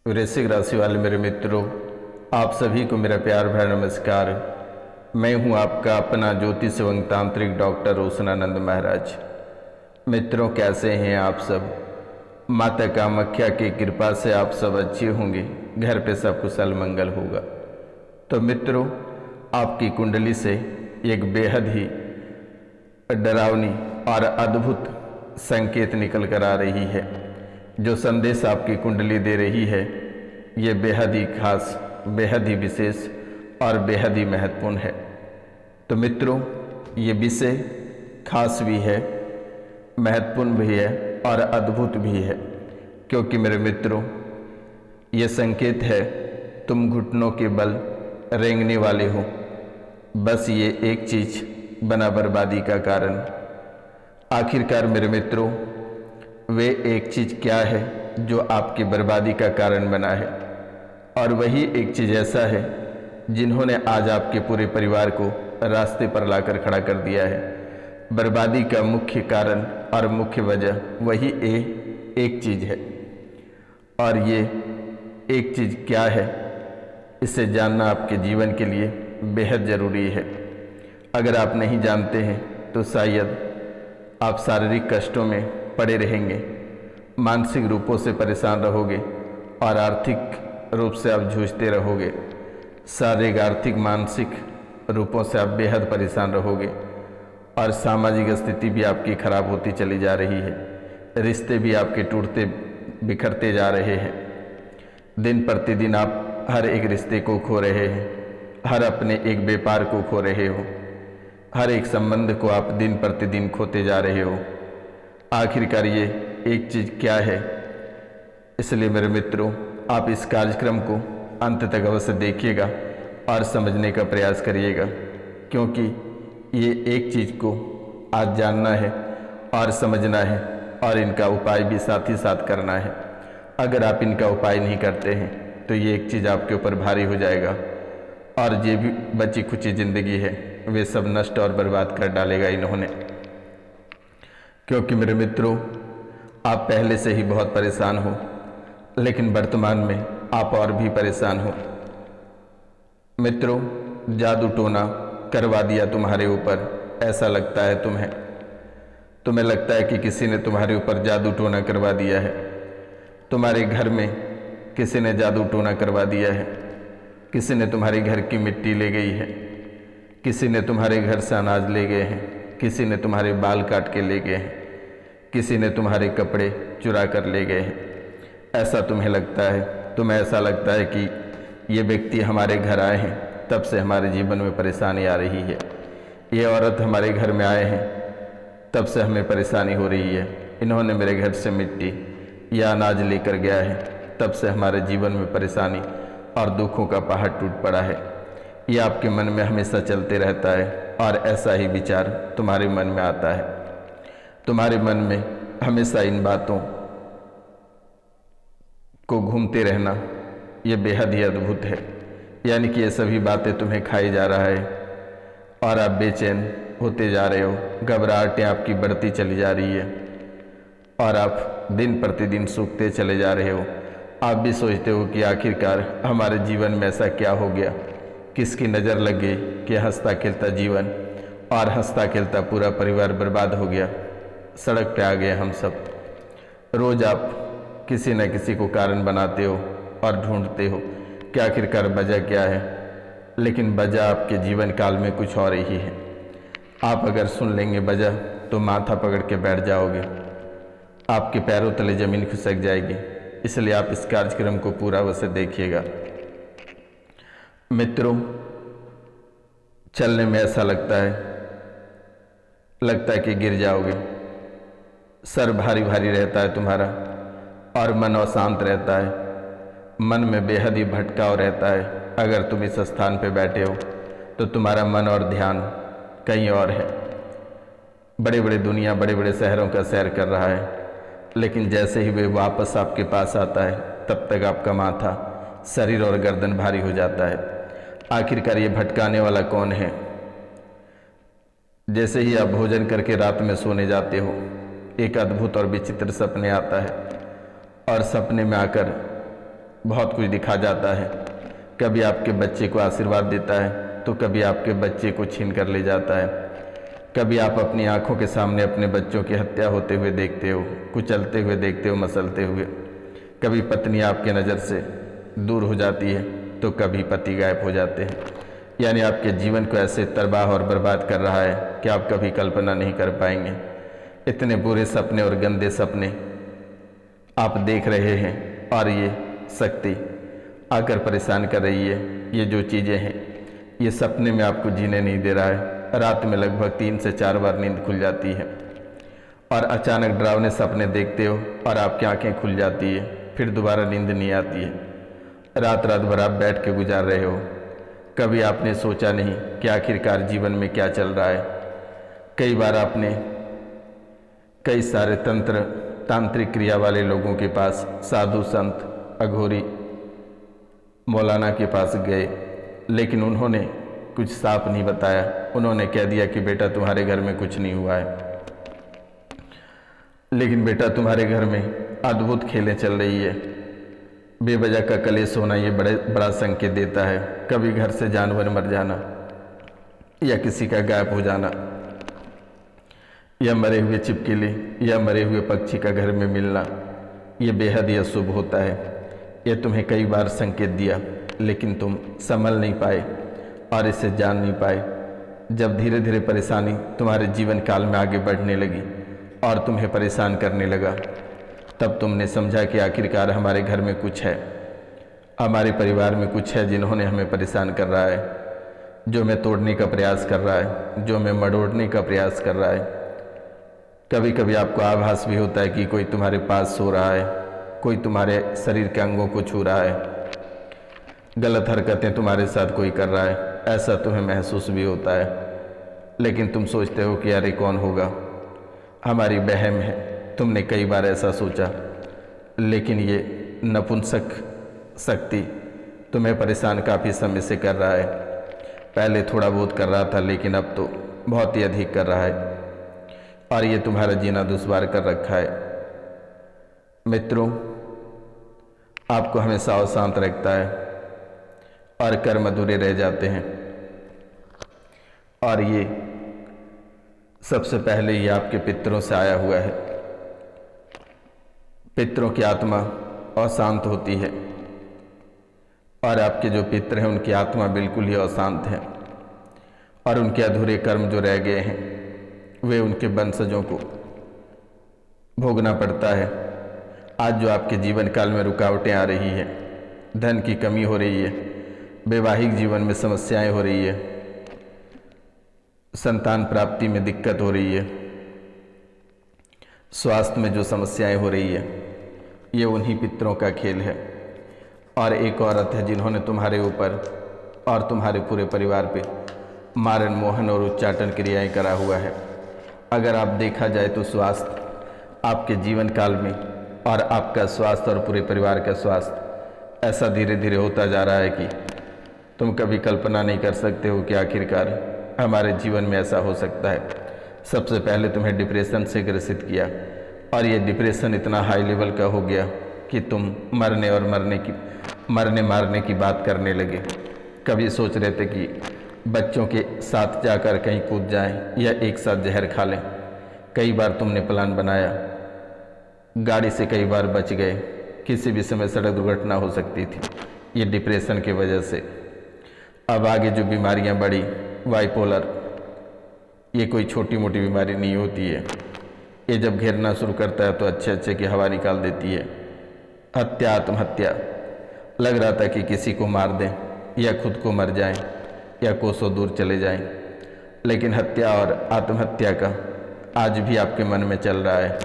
वृश्चिक राशि वाले मेरे मित्रों, आप सभी को मेरा प्यार भरा नमस्कार। मैं हूं आपका अपना ज्योतिष एवं तांत्रिक डॉक्टर रोशनानंद महाराज। मित्रों, कैसे हैं आप सब? माता कामाख्या की कृपा से आप सब अच्छे होंगे, घर पे सब कुशल मंगल होगा। तो मित्रों, आपकी कुंडली से एक बेहद ही डरावनी और अद्भुत संकेत निकल कर आ रही है। जो संदेश आपकी कुंडली दे रही है ये बेहद ही खास, बेहद ही विशेष और बेहद ही महत्वपूर्ण है। तो मित्रों, ये विषय खास भी है, महत्वपूर्ण भी है और अद्भुत भी है, क्योंकि मेरे मित्रों ये संकेत है तुम घुटनों के बल रेंगने वाले हो। बस ये एक चीज़ बना बर्बादी का कारण। आखिरकार मेरे मित्रों, वे एक चीज़ क्या है जो आपकी बर्बादी का कारण बना है? और वही एक चीज़ ऐसा है जिन्होंने आज आपके पूरे परिवार को रास्ते पर लाकर खड़ा कर दिया है। बर्बादी का मुख्य कारण और मुख्य वजह वही एक चीज़ है। और ये एक चीज़ क्या है, इसे जानना आपके जीवन के लिए बेहद ज़रूरी है। अगर आप नहीं जानते हैं तो शायद आप शारीरिक कष्टों में पड़े रहेंगे, मानसिक रूपों से परेशान रहोगे और आर्थिक रूप से आप जूझते रहोगे। शारीरिक, आर्थिक, मानसिक रूपों से आप बेहद परेशान रहोगे और सामाजिक स्थिति भी आपकी खराब होती चली जा रही है। रिश्ते भी आपके टूटते बिखरते जा रहे हैं। दिन प्रतिदिन आप हर एक रिश्ते को खो रहे हैं, हर अपने एक व्यापार को खो रहे हो, हर एक संबंध को आप दिन प्रतिदिन खोते जा रहे हो। आखिरकार ये एक चीज़ क्या है? इसलिए मेरे मित्रों, आप इस कार्यक्रम को अंत तक अवश्य देखिएगा और समझने का प्रयास करिएगा, क्योंकि ये एक चीज़ को आज जानना है और समझना है और इनका उपाय भी साथ ही साथ करना है। अगर आप इनका उपाय नहीं करते हैं तो ये एक चीज़ आपके ऊपर भारी हो जाएगा और ये भी बची खुची ज़िंदगी है वे सब नष्ट और बर्बाद कर डालेगा इन्होंने। क्योंकि मेरे मित्रों, आप पहले से ही बहुत परेशान हो, लेकिन वर्तमान में आप और भी परेशान हो। मित्रों, जादू टोना करवा दिया तुम्हारे ऊपर, ऐसा लगता है तुम्हें लगता है कि किसी ने तुम्हारे ऊपर जादू टोना करवा दिया है। तुम्हारे घर में किसी ने जादू टोना करवा दिया है। किसी ने तुम्हारे घर की मिट्टी ले गई है, किसी ने तुम्हारे घर से अनाज ले गए हैं, किसी ने तुम्हारे बाल काट के ले गए हैं, किसी ने तुम्हारे कपड़े चुरा कर ले गए हैं। ऐसा तुम्हें लगता है, तुम्हें ऐसा लगता है कि ये व्यक्ति हमारे घर आए हैं, तब से हमारे जीवन में परेशानी आ रही है। ये औरत हमारे घर में आए हैं, तब से हमें परेशानी हो रही है। इन्होंने मेरे घर से मिट्टी या अनाज लेकर गया है, तब से हमारे जीवन में परेशानी और दुखों का पहाड़ टूट पड़ा है। ये आपके मन में हमेशा चलते रहता है और ऐसा ही विचार तुम्हारे मन में आता है। तुम्हारे मन में हमेशा इन बातों को घूमते रहना ये बेहद ही अद्भुत है। यानी कि ये सभी बातें तुम्हें खाई जा रहा है और आप बेचैन होते जा रहे हो, घबराहटें आपकी बढ़ती चली जा रही है और आप दिन प्रतिदिन सूखते चले जा रहे हो। आप भी सोचते हो कि आखिरकार हमारे जीवन में ऐसा क्या हो गया, किसकी नज़र लग गई कि हंसता खेलता जीवन और हंसता खेलता पूरा परिवार बर्बाद हो गया, सड़क पे आ गए हम सब। रोज़ आप किसी न किसी को कारण बनाते हो और ढूंढते हो कि आखिरकार वजह क्या है, लेकिन वजह आपके जीवन काल में कुछ और ही है। आप अगर सुन लेंगे वजह तो माथा पकड़ के बैठ जाओगे, आपके पैरों तले ज़मीन खिसक जाएगी। इसलिए आप इस कार्यक्रम को पूरा वैसे देखिएगा। मित्रों, चलने में ऐसा लगता है कि गिर जाओगे। सर भारी भारी रहता है तुम्हारा और मन अशांत रहता है। मन में बेहद ही भटकाव रहता है। अगर तुम इस स्थान पर बैठे हो तो तुम्हारा मन और ध्यान कहीं और है। बड़े बड़े दुनिया, बड़े बड़े शहरों का सैर कर रहा है, लेकिन जैसे ही वे वापस आपके पास आता है तब तक आपका माथा, शरीर और गर्दन भारी हो जाता है। आखिरकार ये भटकाने वाला कौन है? जैसे ही आप भोजन करके रात में सोने जाते हो, एक अद्भुत और विचित्र सपने आता है और सपने में आकर बहुत कुछ दिखा जाता है। कभी आपके बच्चे को आशीर्वाद देता है तो कभी आपके बच्चे को छीन कर ले जाता है। कभी आप अपनी आंखों के सामने अपने बच्चों की हत्या होते हुए देखते हो, कुचलते हुए देखते हो, मसलते हुए। कभी पत्नी आपके नज़र से दूर हो जाती है तो कभी पति गायब हो जाते हैं। यानी आपके जीवन को ऐसे तबाह और बर्बाद कर रहा है कि आप कभी कल्पना नहीं कर पाएंगे। इतने बुरे सपने और गंदे सपने आप देख रहे हैं और ये शक्ति आकर परेशान कर रही है। ये जो चीज़ें हैं ये सपने में आपको जीने नहीं दे रहा है। रात में लगभग 3 से 4 बार नींद खुल जाती है और अचानक डरावने सपने देखते हो और आपकी आंखें खुल जाती है, फिर दोबारा नींद नहीं आती है। रात रात भर आप बैठ के गुजार रहे हो। कभी आपने सोचा नहीं कि आखिरकार जीवन में क्या चल रहा है। कई बार आपने कई सारे तांत्रिक क्रिया वाले लोगों के पास, साधु संत अघोरी मौलाना के पास गए, लेकिन उन्होंने कुछ साफ नहीं बताया। उन्होंने कह दिया कि बेटा तुम्हारे घर में कुछ नहीं हुआ है, लेकिन बेटा तुम्हारे घर में अद्भुत खेलें चल रही है। बेवजह का कलेश होना ये बड़ा संकेत देता है। कभी घर से जानवर मर जाना या किसी का गायब हो जाना या मरे हुए छिपकली या मरे हुए पक्षी का घर में मिलना, ये बेहद ही अशुभ होता है। ये तुम्हें कई बार संकेत दिया लेकिन तुम संभल नहीं पाए और इसे जान नहीं पाए। जब धीरे धीरे परेशानी तुम्हारे जीवन काल में आगे बढ़ने लगी और तुम्हें परेशान करने लगा, तब तुमने समझा कि आखिरकार हमारे घर में कुछ है, हमारे परिवार में कुछ है जिन्होंने हमें परेशान कर रहा है, जो हमें तोड़ने का प्रयास कर रहा है, जो हमें मरोड़ने का प्रयास कर रहा है। कभी कभी आपको आभास भी होता है कि कोई तुम्हारे पास सो रहा है, कोई तुम्हारे शरीर के अंगों को छू रहा है, गलत हरकतें तुम्हारे साथ कोई कर रहा है, ऐसा तुम्हें महसूस भी होता है। लेकिन तुम सोचते हो कि अरे कौन होगा, हमारी बहम है। तुमने कई बार ऐसा सोचा, लेकिन ये नपुंसक शक्ति तुम्हें परेशान काफ़ी समय से कर रहा है। पहले थोड़ा बहुत कर रहा था लेकिन अब तो बहुत ही अधिक कर रहा है और ये तुम्हारा जीना दुश्वार कर रखा है। मित्रों, आपको हमेशा अशांत रखता है और कर्म अधूरे रह जाते हैं। और ये सबसे पहले ये आपके पितरों से आया हुआ है। पितरों की आत्मा अशांत होती है और आपके जो पितर हैं उनकी आत्मा बिल्कुल ही अशांत है और उनके अधूरे कर्म जो रह गए हैं वे उनके वंशजों को भोगना पड़ता है। आज जो आपके जीवन काल में रुकावटें आ रही हैं, धन की कमी हो रही है, वैवाहिक जीवन में समस्याएं हो रही है, संतान प्राप्ति में दिक्कत हो रही है, स्वास्थ्य में जो समस्याएं हो रही है, ये उन्हीं पितरों का खेल है। और एक औरत है जिन्होंने तुम्हारे ऊपर और तुम्हारे पूरे परिवार पे मारण मोहन और उच्चाटन क्रियाएं करा हुआ है। अगर आप देखा जाए तो स्वास्थ्य आपके जीवन काल में और आपका स्वास्थ्य और पूरे परिवार का स्वास्थ्य ऐसा धीरे धीरे होता जा रहा है कि तुम कभी कल्पना नहीं कर सकते हो कि आखिरकार हमारे जीवन में ऐसा हो सकता है। सबसे पहले तुम्हें डिप्रेशन से ग्रसित किया और ये डिप्रेशन इतना हाई लेवल का हो गया कि तुम मरने मारने की बात करने लगे। कभी सोच रहे थे कि बच्चों के साथ जाकर कहीं कूद जाएं या एक साथ जहर खा लें। कई बार तुमने प्लान बनाया, गाड़ी से कई बार बच गए, किसी भी समय सड़क दुर्घटना हो सकती थी ये डिप्रेशन की वजह से। अब आगे जो बीमारियां बढ़ी, बाइपोलर, ये कोई छोटी मोटी बीमारी नहीं होती है। ये जब घेरना शुरू करता है तो अच्छे अच्छे की हवा निकाल देती है। हत्या, आत्महत्या, लग रहा था कि किसी को मार दें या खुद को मर जाएं या कोसों दूर चले जाएं, लेकिन हत्या और आत्महत्या का आज भी आपके मन में चल रहा है।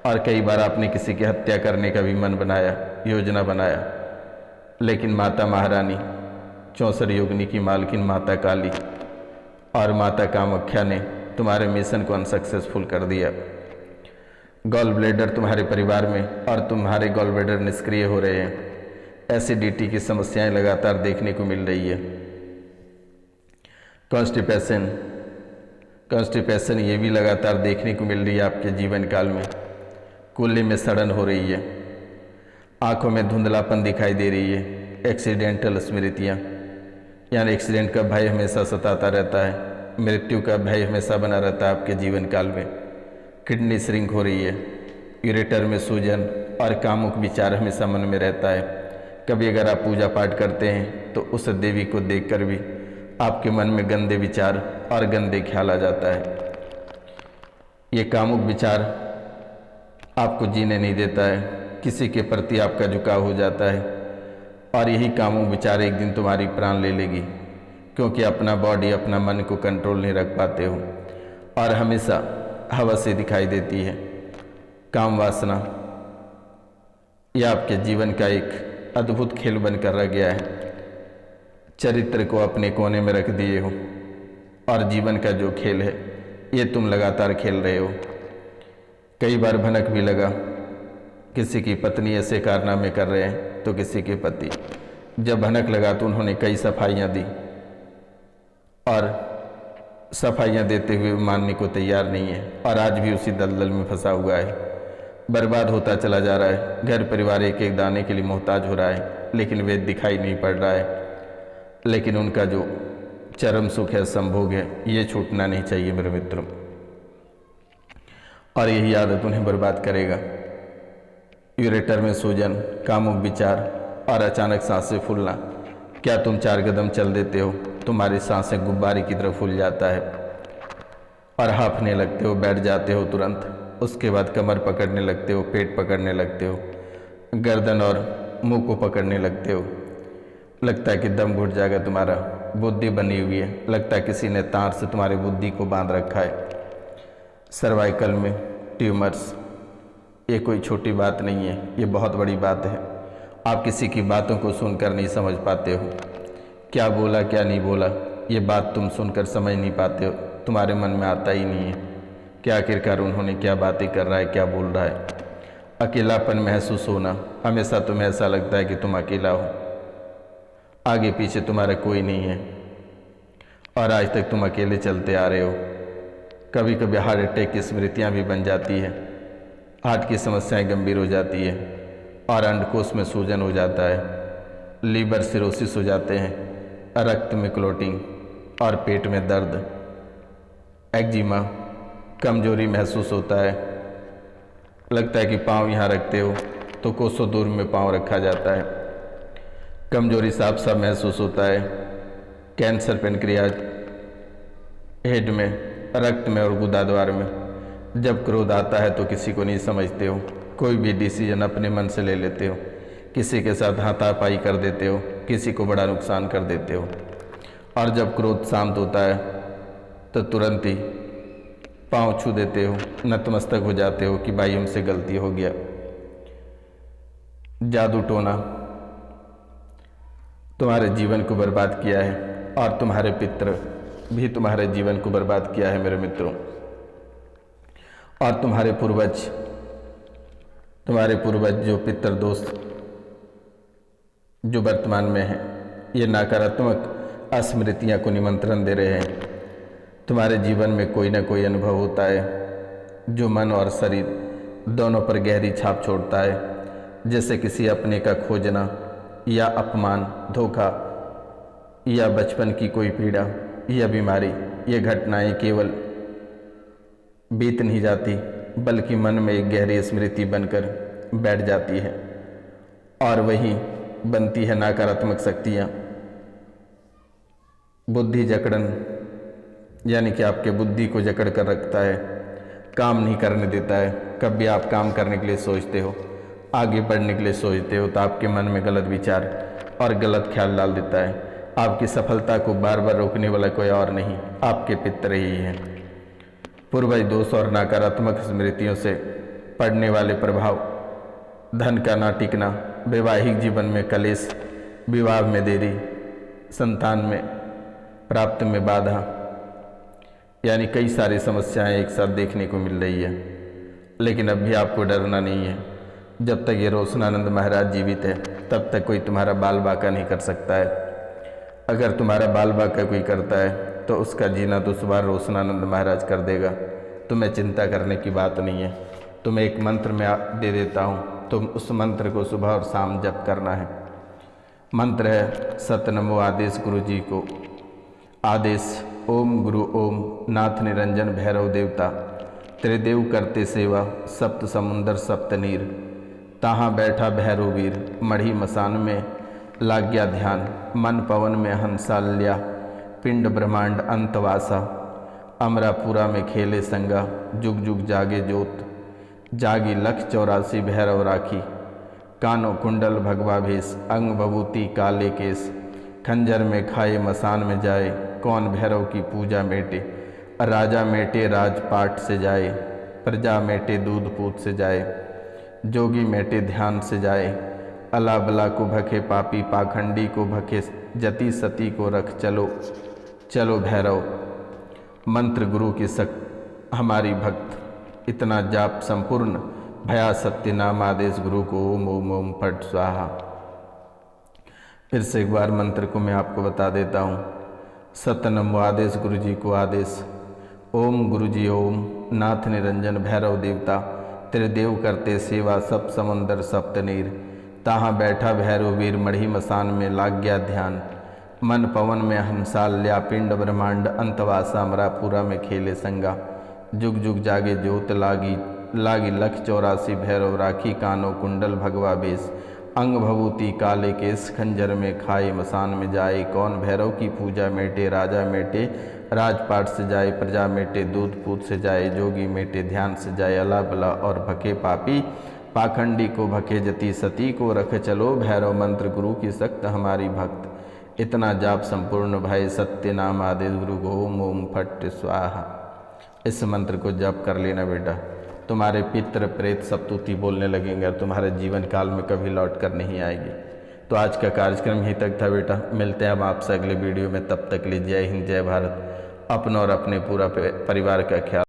और कई बार आपने किसी की हत्या करने का भी मन बनाया, योजना बनाया, लेकिन माता महारानी, 64 योगिनी की मालकिन माता काली और माता कामाख्या ने तुम्हारे मिशन को अनसक्सेसफुल कर दिया। गॉल ब्लैडर तुम्हारे परिवार में और तुम्हारे गॉल ब्लैडर निष्क्रिय हो रहे हैं। एसिडिटी की समस्याएं लगातार देखने को मिल रही है। कॉन्स्टिपेशन ये भी लगातार देखने को मिल रही है आपके जीवन काल में। कुल्ले में सड़न हो रही है। आंखों में धुंधलापन दिखाई दे रही है, एक्सीडेंटल स्मृतियाँ, यानी एक्सीडेंट का भय हमेशा सताता रहता है, मृत्यु का भय हमेशा बना रहता है आपके जीवन काल में। किडनी श्रिंक हो रही है, यूरेटर में सूजन और कामुक विचार हमेशा मन में रहता है। कभी अगर आप पूजा पाठ करते हैं तो उस देवी को देखकर भी आपके मन में गंदे विचार और गंदे ख्याल आ जाता है। ये कामुक विचार आपको जीने नहीं देता है, किसी के प्रति आपका झुकाव हो जाता है और यही कामुक विचार एक दिन तुम्हारी प्राण ले लेगी, क्योंकि अपना बॉडी अपना मन को कंट्रोल नहीं रख पाते हो और हमेशा हवा से दिखाई देती है। काम वासना यह आपके जीवन का एक अद्भुत खेल बनकर रह गया है। चरित्र को अपने कोने में रख दिए हो और जीवन का जो खेल है ये तुम लगातार खेल रहे हो। कई बार भनक भी लगा, किसी की पत्नी ऐसे कारनामे कर रहे हैं तो किसी के पति। जब भनक लगा तो उन्होंने कई सफाइयाँ दी और सफाइयाँ देते हुए मानने को तैयार नहीं है और आज भी उसी दलदल में फंसा हुआ है। बर्बाद होता चला जा रहा है, घर परिवार एक एक दाने के लिए मोहताज हो रहा है, लेकिन वे दिखाई नहीं पड़ रहा है। लेकिन उनका जो चरम सुख है, संभोग है, ये छूटना नहीं चाहिए मेरे मित्रों, और यही आदत उन्हें बर्बाद करेगा। यूरेटर में सूजन, कामुक विचार और अचानक सांसें फूलना। क्या तुम 4 कदम चल देते हो, तुम्हारी सांसें गुब्बारे की तरह फूल जाता है और हाँफने लगते हो, बैठ जाते हो तुरंत। उसके बाद कमर पकड़ने लगते हो, पेट पकड़ने लगते हो, गर्दन और मुंह को पकड़ने लगते हो। लगता है कि दम घुट जाएगा तुम्हारा। बुद्धि बनी हुई है, लगता है किसी ने तार से तुम्हारी बुद्धि को बांध रखा है। सर्वाइकल में ट्यूमर्स, ये कोई छोटी बात नहीं है, ये बहुत बड़ी बात है। आप किसी की बातों को सुनकर नहीं समझ पाते हो, क्या बोला क्या नहीं बोला, ये बात तुम सुनकर समझ नहीं पाते हो, तुम्हारे मन में आता ही नहीं है कि आखिरकार उन्होंने क्या बातें कर रहा है, क्या बोल रहा है। अकेलापन महसूस होना, हमेशा तुम्हें ऐसा लगता है कि तुम अकेला हो, आगे पीछे तुम्हारा कोई नहीं है और आज तक तुम अकेले चलते आ रहे हो। कभी कभी हार्ट अटैक की स्मृतियाँ भी बन जाती है, हार्ट की समस्याएं गंभीर हो जाती है और अंडकोश में सूजन हो जाता है, लीवर सिरोसिस हो जाते हैं, रक्त में क्लोटिंग और पेट में दर्द, एक्जिमा, कमजोरी महसूस होता है। लगता है कि पाँव यहाँ रखते हो तो कोसों दूर में पाँव रखा जाता है। कमजोरी साफ साफ महसूस होता है। कैंसर पेनक्रियाज, हेड में, रक्त में और गुदाद्वार में। जब क्रोध आता है तो किसी को नहीं समझते हो, कोई भी डिसीजन अपने मन से ले लेते हो, किसी के साथ हाथापाई कर देते हो, किसी को बड़ा नुकसान कर देते हो। और जब क्रोध शांत होता है तो तुरंत ही पाँव छू देते हो, नतमस्तक हो जाते हो कि भाई हमसे गलती हो गया। जादू टोना तुम्हारे जीवन को बर्बाद किया है और तुम्हारे पितर भी तुम्हारे जीवन को बर्बाद किया है मेरे मित्रों। और तुम्हारे पूर्वज जो पितर दोस्त जो वर्तमान में हैं, ये नकारात्मक स्मृतियाँ को निमंत्रण दे रहे हैं। तुम्हारे जीवन में कोई ना कोई अनुभव होता है जो मन और शरीर दोनों पर गहरी छाप छोड़ता है, जैसे किसी अपने का खोजना या अपमान, धोखा या बचपन की कोई पीड़ा या बीमारी। ये घटनाएं केवल बीत नहीं जाती बल्कि मन में एक गहरी स्मृति बनकर बैठ जाती है और वही बनती है नकारात्मक शक्तियाँ। बुद्धि जकड़न, यानी कि आपके बुद्धि को जकड़ कर रखता है, काम नहीं करने देता है। कभी आप काम करने के लिए सोचते हो, आगे बढ़ने के लिए सोचते हो तो आपके मन में गलत विचार और गलत ख्याल डाल देता है। आपकी सफलता को बार बार रोकने वाला कोई और नहीं, आपके पितर ही हैं। पूर्वज दोष और नकारात्मक स्मृतियों से पड़ने वाले प्रभाव, धन का ना टिकना, वैवाहिक जीवन में कलेश, विवाह में देरी, संतान में प्राप्ति में बाधा, यानी कई सारी समस्याएं एक साथ देखने को मिल रही है। लेकिन अब भी आपको डरना नहीं है। जब तक ये रोशनानंद महाराज जीवित है तब तक कोई तुम्हारा बाल बाका नहीं कर सकता है। अगर तुम्हारा बाल बाका कोई करता है तो उसका जीना तो सुबह रोशनानंद महाराज कर देगा। तुम्हें चिंता करने की बात नहीं है। तुम्हें एक मंत्र में दे देता हूँ, तुम उस मंत्र को सुबह और शाम जप करना है। मंत्र है सतनमो आदेश गुरु जी को। आदेश ओम गुरु ओम नाथ निरंजन भैरव देवता, त्रिदेव करते सेवा सप्त समुंदर सप्त नीर। ताहाँ बैठा भैरव वीर मढ़ी मसान में लाग गया ध्यान। मन पवन में हंसाल्या पिंड ब्रह्मांड अंतवासा। अमरापुरा में खेले संगा जुग जुग जागे जोत। जागी लख 84 भैरव राखी, कानों कुंडल भगवा भेष। अंग बबूती काले केस, खंजर में खाए मसान में जाए। कौन भैरव की पूजा मेटे, राजा मेटे राजपाट से जाए। प्रजा मेटे दूध पूत से जाए, जोगी मेटे ध्यान से जाए। अला बला को भखे पापी, पाखंडी को भखे जति सती को रख चलो। चलो भैरव मंत्र गुरु की शक्ति हमारी भक्त। इतना जाप संपूर्ण भया सत्य नाम आदेश गुरु को ओम ओम ओम फट स्वाहा। फिर से एक बार मंत्र को मैं आपको बता देता हूँ। सतनमो आदेश गुरु जी को आदेश। ओम गुरु जी ओम नाथ निरंजन भैरव देवता, त्रिदेव करते सेवा सब समुंदर सप्त नीर। ताहाँ बैठा भैरव वीर मढ़ी मसान में लाग गया ध्यान। मन पवन में हंसाल्या पिंड ब्रह्मांड अंतवासा। अमरापुरा में खेले संगा जुग जुग जागे ज्योत लागी। लागी लख 84 भैरव राखी, कानों कुंडल भगवा बेस। अंग भभूति काले केस, खंजर में खाए मसान में जाए। कौन भैरव की पूजा मेटे, राजा मेटे राजपाट से जाए। प्रजा मेटे दूध पूत से जाए, जोगी मेटे ध्यान से जाए। अला बला और भके पापी, पाखंडी को भके जति सती को रख चलो। भैरव मंत्र गुरु की सख्त हमारी भक्त। इतना जाप संपूर्ण भय सत्य नाम आदेश गुरु को ओम ओम फट स्वाहा। इस मंत्र को जप कर लेना बेटा, तुम्हारे पितृ प्रेत सप्तुति बोलने लगेंगे और तुम्हारे जीवन काल में कभी लौट कर नहीं आएगी। तो आज का कार्यक्रम यहीं तक था बेटा। मिलते हैं हम आपसे अगले वीडियो में, तब तक लिए जय हिंद जय भारत। अपनों और अपने पूरा परिवार का ख्याल